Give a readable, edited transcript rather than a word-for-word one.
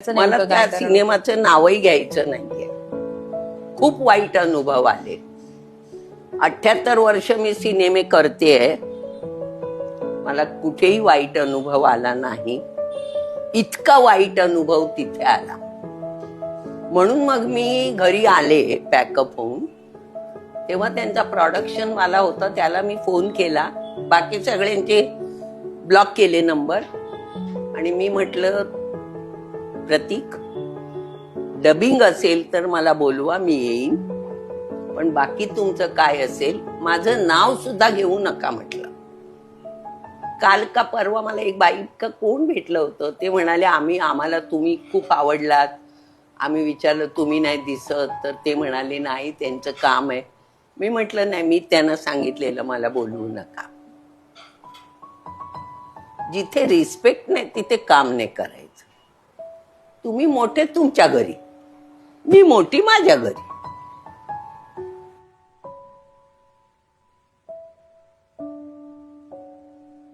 मला त्या सिनेमाचं नावही घ्यायचं नाहीये. खूप वाईट अनुभव आले. 78 वर्ष मी सिनेमे करतेय, मला कुठेही वाईट अनुभव आला नाही. इतका वाईट अनुभव तिथे आला. म्हणून मग मी घरी आले पॅकअप होऊन. तेव्हा त्यांचा प्रोडक्शन वाला होता, त्याला मी फोन केला. बाकी सगळ्यांचे ब्लॉक केले नंबर. आणि मी म्हटलं, प्रतीक, डबिंग असेल तर मला बोलवा, मी येईन. पण बाकी तुमचं काय असेल, माझं नाव सुद्धा घेऊ नका म्हटलं. काल का परवा मला एक बाई का कोण भेटलं होतं, ते म्हणाले आम्हाला तुम्ही खूप आवडलात. आम्ही विचारलं तुम्ही नाही दिसत, तर ते म्हणाले नाही, त्यांचं काम आहे. मी म्हटलं नाही, मी त्यांना सांगितलेलं मला बोलवू नका. जिथे रिस्पेक्ट नाही तिथे काम नाही करायचं. तुम्ही मोठे तुमच्या घरी, मी मोठी माझ्या घरी.